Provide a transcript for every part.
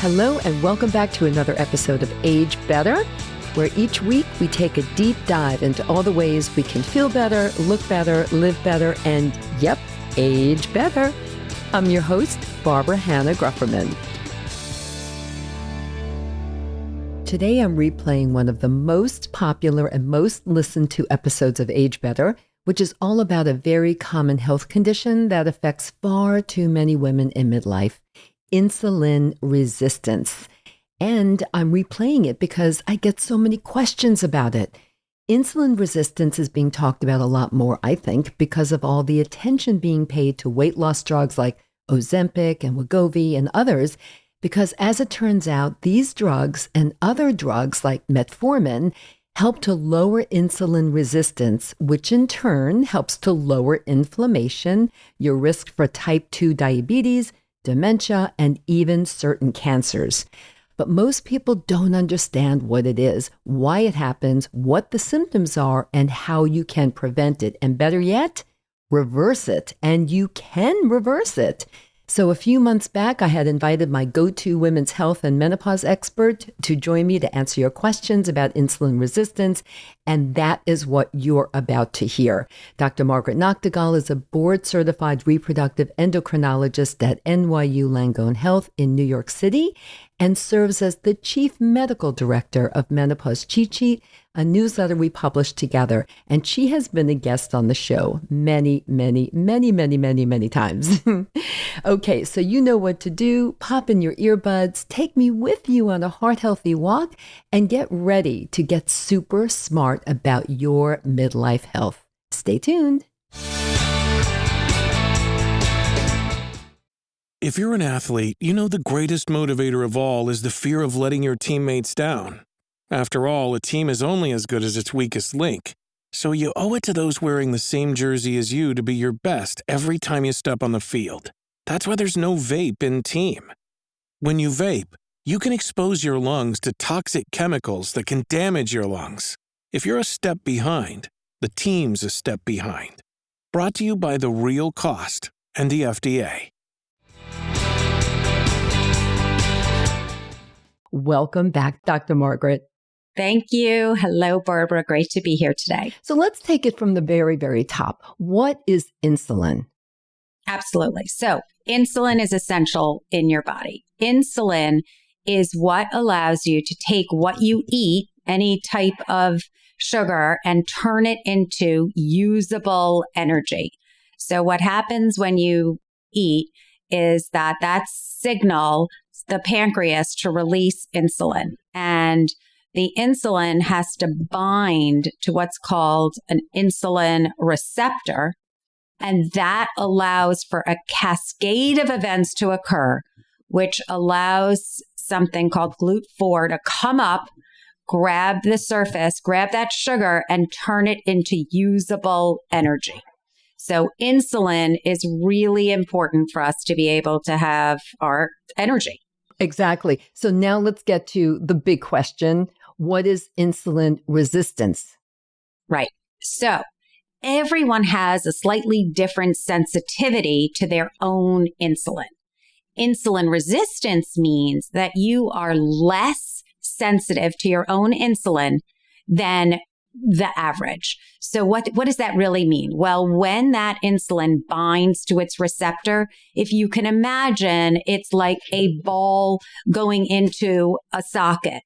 Hello and welcome back to another episode of Age Better, where each week we take a deep dive into all the ways we can feel better, look better, live better, and yep, age better. I'm your host, Barbara Hannah Grufferman. Today I'm replaying one of the most popular and most listened to episodes of Age Better, which is all about a very common health condition that affects far too many women in midlife. Insulin resistance. And I'm replaying it because I get so many questions about it. Insulin resistance is being talked about a lot more, I think, because of all the attention being paid to weight loss drugs like Ozempic and Wegovy and others, because as it turns out, these drugs and other drugs like metformin help to lower insulin resistance, which in turn helps to lower inflammation, your risk for type 2 diabetes, dementia, and even certain cancers. But most people don't understand what it is, why it happens, what the symptoms are, and how you can prevent it. And better yet, reverse it. And you can reverse it. So a few months back, I had invited my go-to women's health and menopause expert to join me to answer your questions about insulin resistance. And that is what you're about to hear. Dr. Margaret Nachtigall is a board-certified reproductive endocrinologist at NYU Langone Health in New York City and serves as the chief medical director of Menopause Cheat Sheet, a newsletter we published together. And she has been a guest on the show many times. Okay, so you know what to do. Pop in your earbuds, take me with you on a heart-healthy walk, and get ready to get super smart about your midlife health. Stay tuned. If you're an athlete, you know the greatest motivator of all is the fear of letting your teammates down. After all, a team is only as good as its weakest link. So you owe it to those wearing the same jersey as you to be your best every time you step on the field. That's why there's no vape in team. When you vape, you can expose your lungs to toxic chemicals that can damage your lungs. If you're a step behind, the team's a step behind. Brought to you by The Real Cost and the FDA. Welcome back, Dr. Margaret. Thank you. Hello, Barbara. Great to be here today. So let's take it from the very, very top. What is insulin? Absolutely. So insulin is essential in your body. Insulin is what allows you to take what you eat, any type of sugar, and turn it into usable energy. So what happens when you eat is that signal the pancreas to release insulin. And the insulin has to bind to what's called an insulin receptor. And that allows for a cascade of events to occur, which allows something called GLUT4 to come up, grab the surface, grab that sugar, and turn it into usable energy. So insulin is really important for us to be able to have our energy. Exactly. So now let's get to the big question. What is insulin resistance? Right. So everyone has a slightly different sensitivity to their own insulin. Insulin resistance means that you are less sensitive to your own insulin than the average. So what does that really mean? Well, when that insulin binds to its receptor, if you can imagine, it's like a ball going into a socket.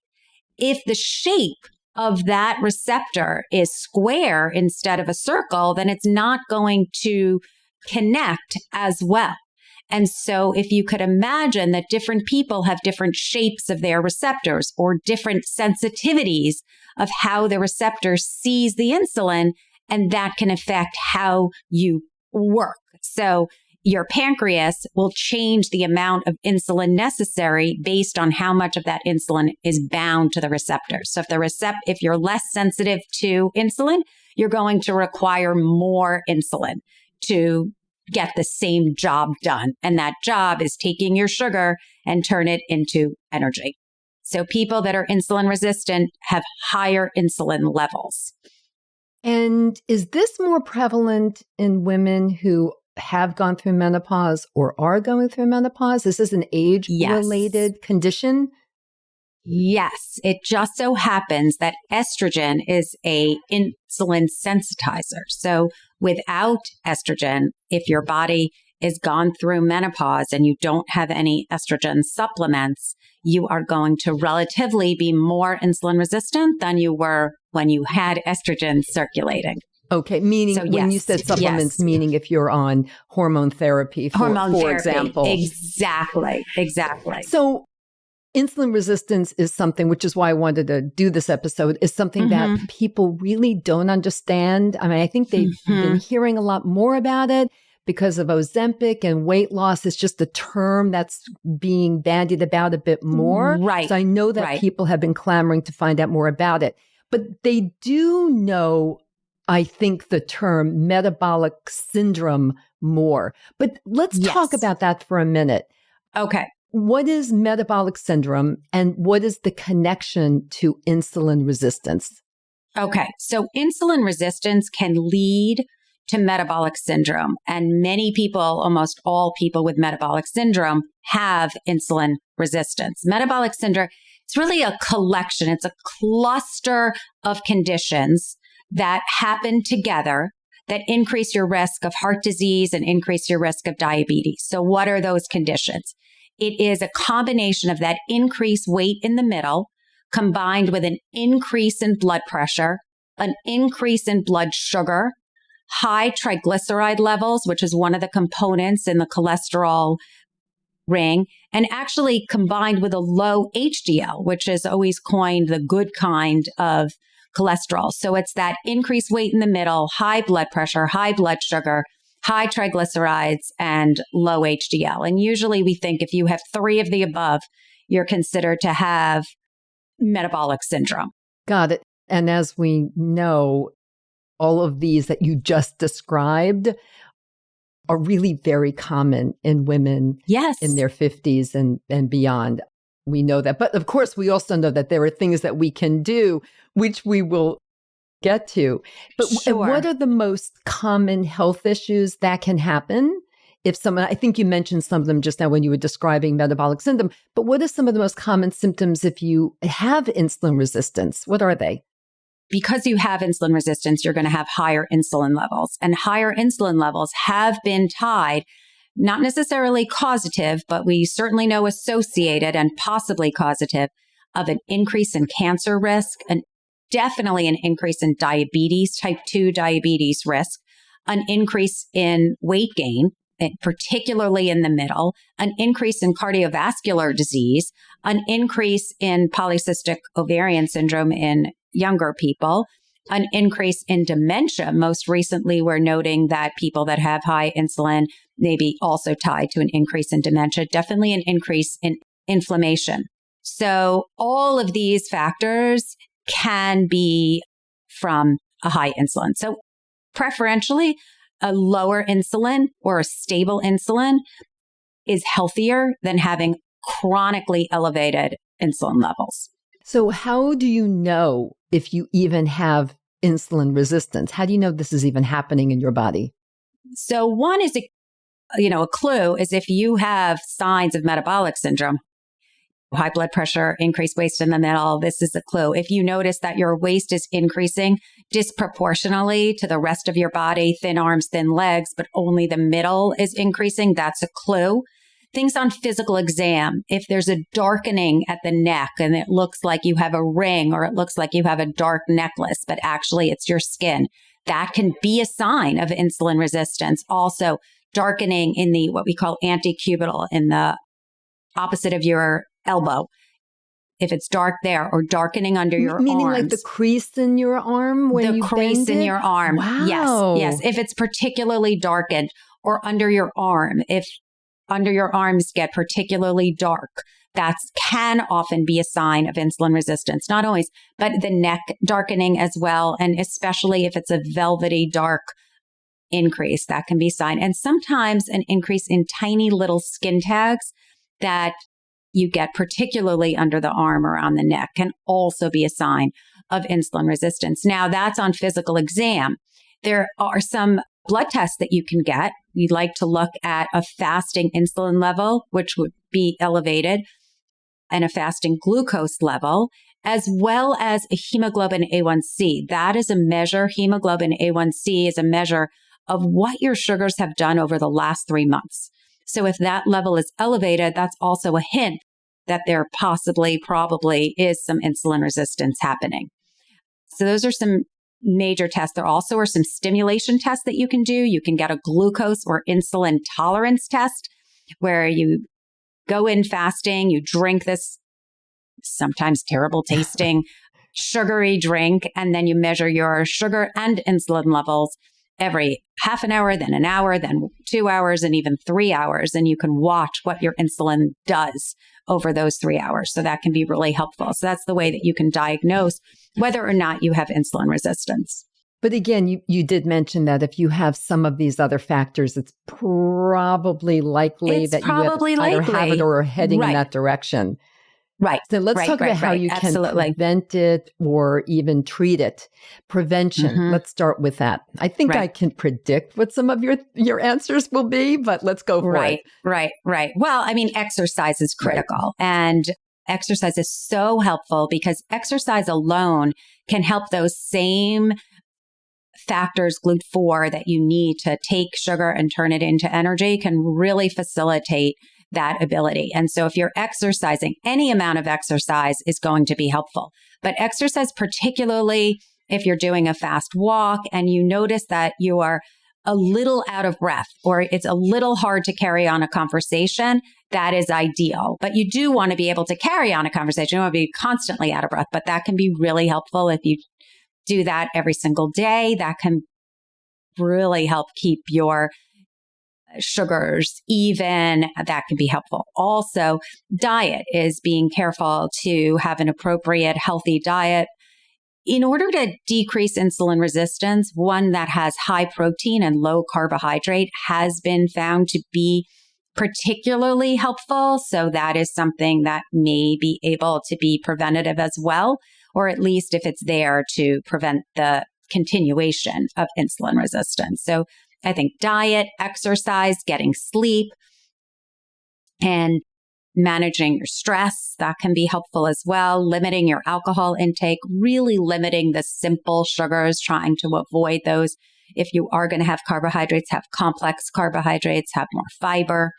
If the shape of that receptor is square instead of a circle, then it's not going to connect as well. And so if you could imagine that different people have different shapes of their receptors or different sensitivities of how the receptor sees the insulin, and that can affect how you work. So your pancreas will change the amount of insulin necessary based on how much of that insulin is bound to the receptors. So if you're less sensitive to insulin, you're going to require more insulin to get the same job done. And that job is taking your sugar and turn it into energy. So people that are insulin resistant have higher insulin levels. And is this more prevalent in women who have gone through menopause or are going through menopause? Is this an age-related condition? Yes. It just so happens that estrogen is a insulin sensitizer. So without estrogen, if your body is gone through menopause and you don't have any estrogen supplements, you are going to relatively be more insulin resistant than you were when you had estrogen circulating. Okay, meaning when you said supplements, meaning if you're on hormone therapy, for example. Exactly. So insulin resistance is something, which is why I wanted to do this episode, is something that people really don't understand. I mean, I think they've been hearing a lot more about it because of Ozempic and weight loss. It's just a term that's being bandied about a bit more. Right. So I know that people have been clamoring to find out more about it. But they do know, I think, the term metabolic syndrome more. But let's talk about that for a minute. Okay. What is metabolic syndrome and what is the connection to insulin resistance? Okay. So insulin resistance can lead to metabolic syndrome. And many people, almost all people with metabolic syndrome, have insulin resistance. Metabolic syndrome, it's really a collection. It's a cluster of conditions that happen together that increase your risk of heart disease and increase your risk of diabetes. So what are those conditions? It is a combination of that increased weight in the middle combined with an increase in blood pressure, an increase in blood sugar, high triglyceride levels, which is one of the components in the cholesterol ring, and actually combined with a low HDL, which is always coined the good kind of cholesterol. So it's that increased weight in the middle, high blood pressure, high blood sugar, high triglycerides, and low HDL. And usually we think if you have three of the above, you're considered to have metabolic syndrome. Got it. And as we know, all of these that you just described are really very common in women in their 50s and beyond. We know that. But of course, we also know that there are things that we can do, which we will get to. But what are the most common health issues that can happen if someone, I think you mentioned some of them just now when you were describing metabolic syndrome, but what are some of the most common symptoms if you have insulin resistance? What are they? Because you have insulin resistance, you're going to have higher insulin levels. And higher insulin levels have been tied, not necessarily causative, but we certainly know associated and possibly causative of an increase in cancer risk, and definitely an increase in diabetes, type 2 diabetes risk, an increase in weight gain, particularly in the middle, an increase in cardiovascular disease, an increase in polycystic ovarian syndrome in younger people, an increase in dementia. Most recently, we're noting that people that have high insulin may be also tied to an increase in dementia, definitely an increase in inflammation. So all of these factors can be from a high insulin. So preferentially, a lower insulin or a stable insulin is healthier than having chronically elevated insulin levels. So how do you know if you even have insulin resistance? How do you know this is even happening in your body? So one is, a clue is if you have signs of metabolic syndrome, high blood pressure, increased waist in the middle, this is a clue. If you notice that your waist is increasing disproportionately to the rest of your body, thin arms, thin legs, but only the middle is increasing, that's a clue. Things on physical exam, if there's a darkening at the neck and it looks like you have a ring or it looks like you have a dark necklace, but actually it's your skin, that can be a sign of insulin resistance. Also, darkening in the what we call antecubital, in the opposite of your elbow. If it's dark there, or darkening under your Meaning arms. Like the crease in your arm when you bend it? The crease in your arm. Wow. Yes. If it's particularly darkened, or under your arm, if under your arms get particularly dark, that can often be a sign of insulin resistance. Not always, but the neck darkening as well. And especially if it's a velvety dark increase, that can be a sign. And sometimes an increase in tiny little skin tags that you get particularly under the arm or on the neck can also be a sign of insulin resistance. Now, that's on physical exam. There are some blood tests that you can get we like to look at a fasting insulin level, which would be elevated, and a fasting glucose level, as well as a hemoglobin A1C. That is a measure. Hemoglobin A1C is a measure of what your sugars have done over the last 3 months. So if that level is elevated, that's also a hint that there probably is some insulin resistance happening. So those are some major tests. There also are some stimulation tests that you can do. You can get a glucose or insulin tolerance test where you go in fasting, you drink this sometimes terrible tasting sugary drink, and then you measure your sugar and insulin levels every half an hour, then an hour, then 2 hours, and even 3 hours. And you can watch what your insulin does over those 3 hours. So that can be really helpful. So that's the way that you can diagnose whether or not you have insulin resistance. But again, you did mention that if you have some of these other factors, it's probably likely that you either have it or are heading in that direction. Right. So let's talk about how you can prevent it or even treat it. Prevention. Let's start with that. I think I can predict what some of your answers will be, but let's go for it. Right. Well, I mean, exercise is critical, and exercise is so helpful because exercise alone can help those same factors, GLUT4, that you need to take sugar and turn it into energy, can really facilitate that ability. And so if you're exercising, any amount of exercise is going to be helpful. But exercise, particularly if you're doing a fast walk and you notice that you are a little out of breath or it's a little hard to carry on a conversation, that is ideal. But you do want to be able to carry on a conversation. You don't want to be constantly out of breath, but that can be really helpful if you do that every single day. That can really help keep your sugars even. That can be helpful. Also, diet is being careful to have an appropriate, healthy diet. In order to decrease insulin resistance, one that has high protein and low carbohydrate has been found to be particularly helpful. So that is something that may be able to be preventative as well, or at least if it's there to prevent the continuation of insulin resistance. So I think diet, exercise, getting sleep, and managing your stress, that can be helpful as well. Limiting your alcohol intake, really limiting the simple sugars, trying to avoid those. If you are going to have carbohydrates, have complex carbohydrates, have more fiber.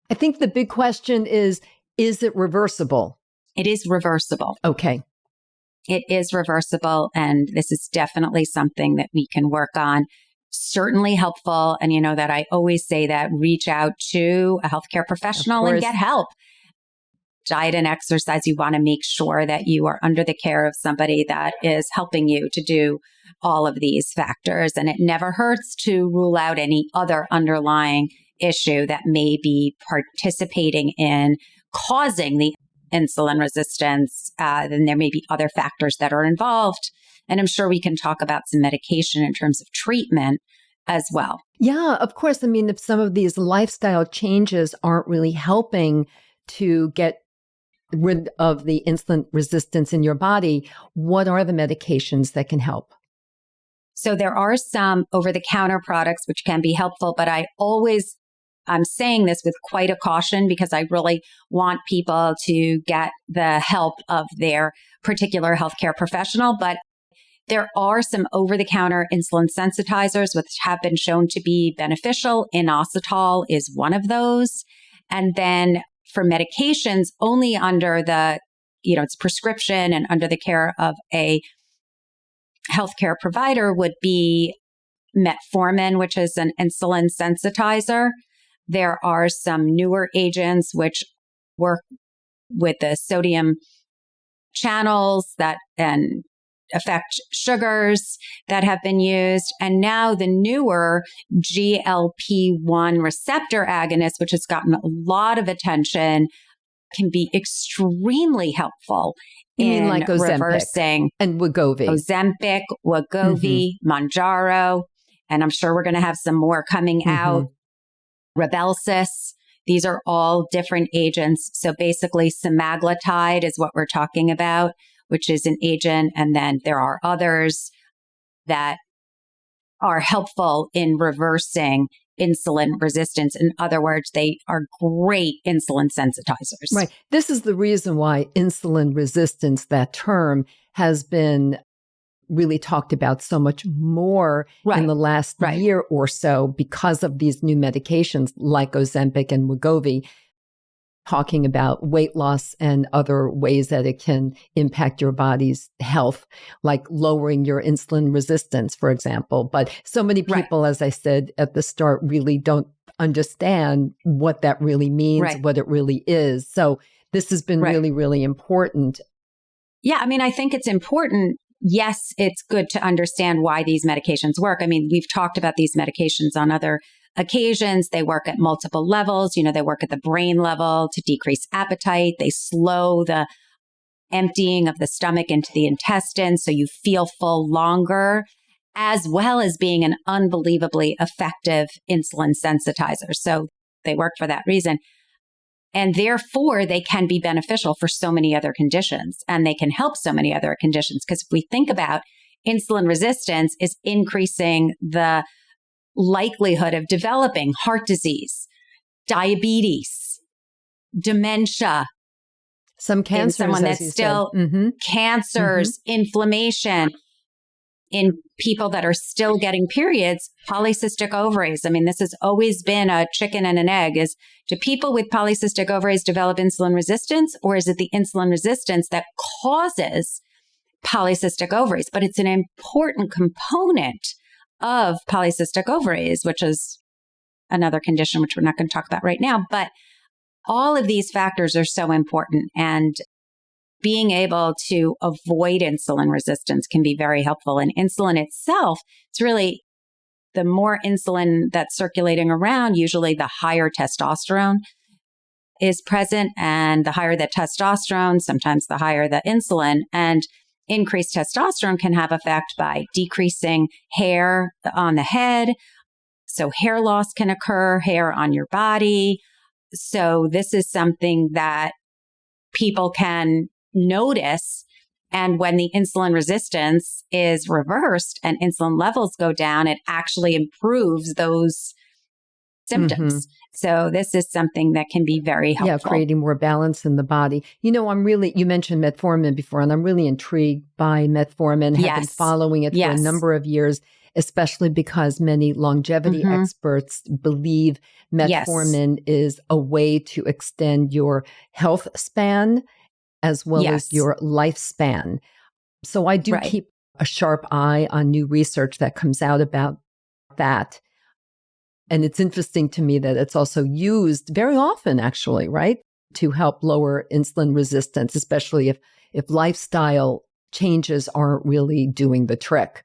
I think the big question is it reversible? It is reversible. Okay. It is reversible. And this is definitely something that we can work on. Certainly helpful. And you know that I always say that reach out to a healthcare professional and get help. Diet and exercise, you want to make sure that you are under the care of somebody that is helping you to do all of these factors. And it never hurts to rule out any other underlying issue that may be participating in causing the insulin resistance. Then there may be other factors that are involved. And I'm sure we can talk about some medication in terms of treatment as well. Yeah, of course. I mean, if some of these lifestyle changes aren't really helping to get rid of the insulin resistance in your body, what are the medications that can help? So there are some over-the-counter products which can be helpful, but I'm saying this with quite a caution because I really want people to get the help of their particular healthcare professional. But there are some over-the-counter insulin sensitizers which have been shown to be beneficial. Inositol is one of those. And then for medications, only under it's prescription and under the care of a healthcare provider would be metformin, which is an insulin sensitizer. There are some newer agents which work with the sodium channels and affect sugars that have been used. And now the newer GLP-1 receptor agonist, which has gotten a lot of attention, can be extremely helpful in like reversing. And Wegovy. Ozempic, Wegovy, Mounjaro. And I'm sure we're going to have some more coming out. Rybelsus. These are all different agents. So basically semaglutide is what we're talking about, which is an agent. And then there are others that are helpful in reversing insulin resistance. In other words, they are great insulin sensitizers. Right. This is the reason why insulin resistance, that term, has been really talked about so much more in the last year or so because of these new medications like Ozempic and Wegovy, talking about weight loss and other ways that it can impact your body's health, like lowering your insulin resistance, for example. But so many people, as I said at the start, really don't understand what that really means, what it really is. So this has been really, really important. Yeah, I mean, I think it's important. Yes, it's good to understand why these medications work. I mean, we've talked about these medications on other occasions. They work at multiple levels. You know, they work at the brain level to decrease appetite. They slow the emptying of the stomach into the intestines so you feel full longer, as well as being an unbelievably effective insulin sensitizer. So they work for that reason. And therefore, they can be beneficial for so many other conditions, and they can help so many other conditions. Because if we think about insulin resistance is increasing the likelihood of developing heart disease, diabetes, dementia, some cancers, in someone that's still cancers, inflammation, in people that are still getting periods, polycystic ovaries. I mean, this has always been a chicken and an egg. Is, do people with polycystic ovaries develop insulin resistance, or is it the insulin resistance that causes polycystic ovaries? But it's an important component of polycystic ovaries, which is another condition which we're not going to talk about right now. But all of these factors are so important, and being able to avoid insulin resistance can be very helpful. And insulin itself, it's really the more insulin that's circulating around, usually the higher testosterone is present. And the higher the testosterone, sometimes the higher the insulin. And increased testosterone can have effect by decreasing hair on the head. So hair loss can occur, hair on your body. So this is something that people can notice. And when the insulin resistance is reversed and insulin levels go down, it actually improves those symptoms. So this is something that can be very helpful. Yeah, creating more balance in the body. You know, you mentioned metformin before, and I'm really intrigued by metformin. Have been following it for a number of years, especially because many longevity experts believe metformin is a way to extend your health span as well as your lifespan. So I do keep a sharp eye on new research that comes out about that. And it's interesting to me that it's also used very often, actually, right, to help lower insulin resistance, especially if lifestyle changes aren't really doing the trick.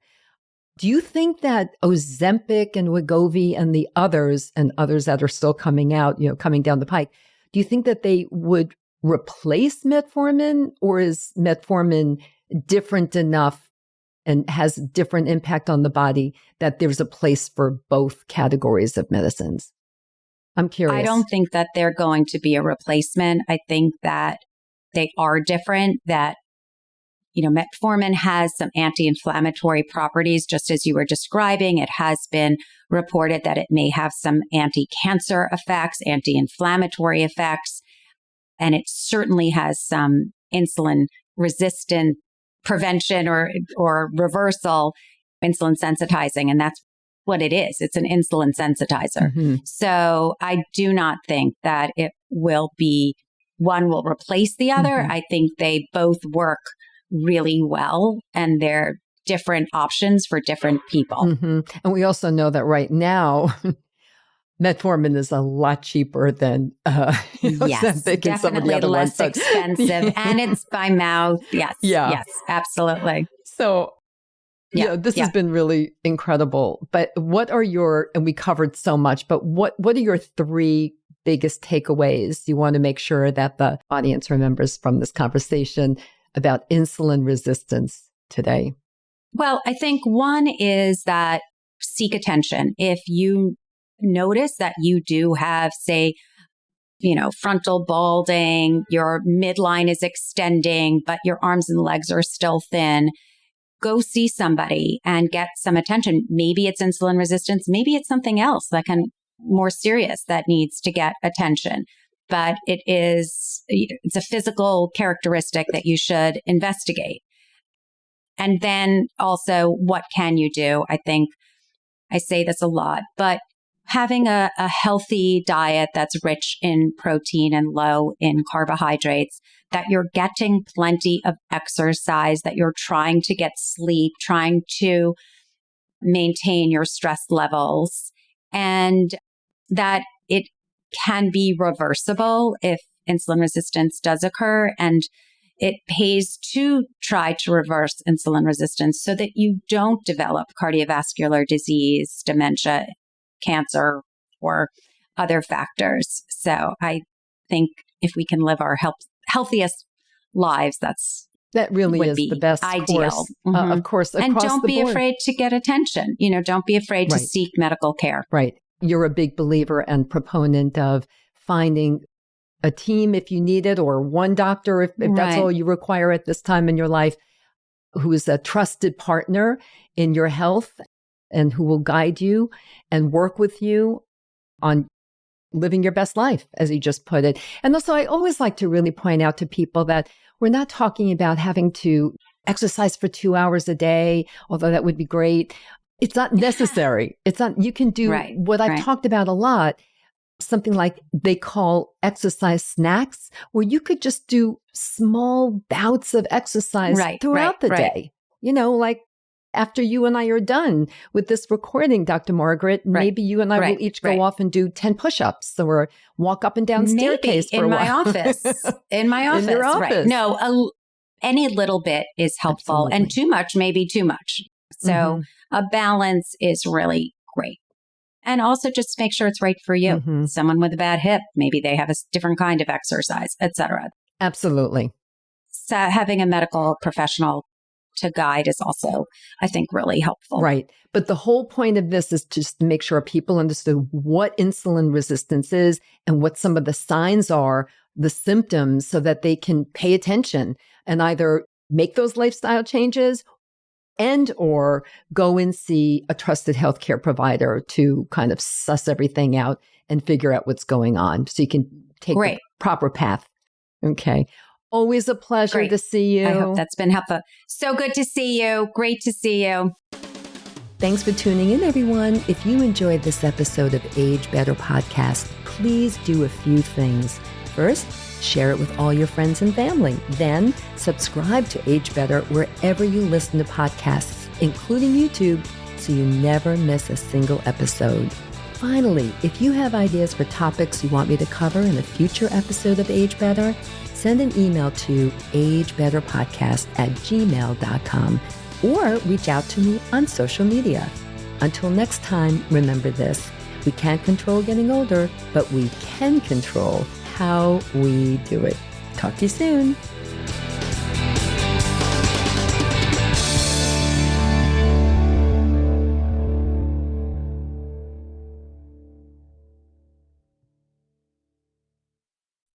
Do you think that Ozempic and Wegovy and the others that are still coming out, coming down the pike, do you think that they would replace metformin, or is metformin different enough and has different impact on the body that there's a place for both categories of medicines? I'm curious. I don't think that they're going to be a replacement. I think that they are different, that, metformin has some anti-inflammatory properties, just as you were describing. It has been reported that it may have some anti-cancer effects, anti-inflammatory effects, and it certainly has some insulin resistant prevention or reversal, insulin sensitizing. And that's what it is. It's an insulin sensitizer. So I do not think that one will replace the other. I think they both work really well, and they're different options for different people. And we also know that right now, metformin is a lot cheaper than Ozempic and some of the other less ones. Expensive, and it's by mouth. Yes, absolutely. So, this has been really incredible. But what are and we covered so much, but what are your three biggest takeaways you want to make sure that the audience remembers from this conversation about insulin resistance today? Well, I think one is that seek attention. If you notice that you do have, say, frontal balding, your midline is extending, but your arms and legs are still thin, go see somebody and get some attention. Maybe it's insulin resistance. Maybe it's something else that can more serious that needs to get attention. But it's a physical characteristic that you should investigate. And then also, what can you do? I think I say this a lot, but having a healthy diet that's rich in protein and low in carbohydrates, that you're getting plenty of exercise, that you're trying to get sleep, trying to maintain your stress levels, and that it can be reversible if insulin resistance does occur. And it pays to try to reverse insulin resistance so that you don't develop cardiovascular disease, dementia, cancer, or other factors. So I think if we can live our healthiest lives, that really is the best ideal. Of course, across and don't the be board. afraid to get attention. Don't be afraid to seek medical care. Right. You're a big believer and proponent of finding a team if you need it, or one doctor if that's all you require at this time in your life, who is a trusted partner in your health and who will guide you and work with you on living your best life, as you just put it. And also, I always like to really point out to people that we're not talking about having to exercise for 2 hours a day, although that would be great. It's not necessary. It's not, you can do what I've talked about a lot, something like they call exercise snacks, where you could just do small bouts of exercise throughout the day. Like after you and I are done with this recording, Dr. Margaret, maybe you and I will each go off and do 10 push-ups or walk up and down staircase for a while. In my office. In your office. Right. No, any little bit is helpful. Absolutely. And too much may be too much. So a balance is really great. And also just make sure it's right for you. Someone with a bad hip, maybe they have a different kind of exercise, etc. Absolutely. So having a medical professional to guide is also, I think, really helpful. Right. But the whole point of this is just to make sure people understand what insulin resistance is and what some of the signs are, the symptoms, so that they can pay attention and either make those lifestyle changes and or go and see a trusted healthcare provider to kind of suss everything out and figure out what's going on so you can take the proper path. Okay. Always a pleasure to see you. I hope that's been helpful. So good to see you. Great to see you. Thanks for tuning in, everyone. If you enjoyed this episode of Age Better Podcast, please do a few things. First, share it with all your friends and family. Then subscribe to Age Better wherever you listen to podcasts, including YouTube, so you never miss a single episode. Finally, if you have ideas for topics you want me to cover in a future episode of Age Better, send an email to agebetterpodcast@gmail.com or reach out to me on social media. Until next time, remember this: we can't control getting older, but we can control how we do it. Talk to you soon.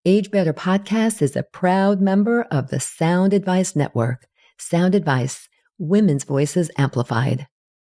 Age Better Podcast is a proud member of the Sound Advice Network. Sound Advice, women's voices amplified.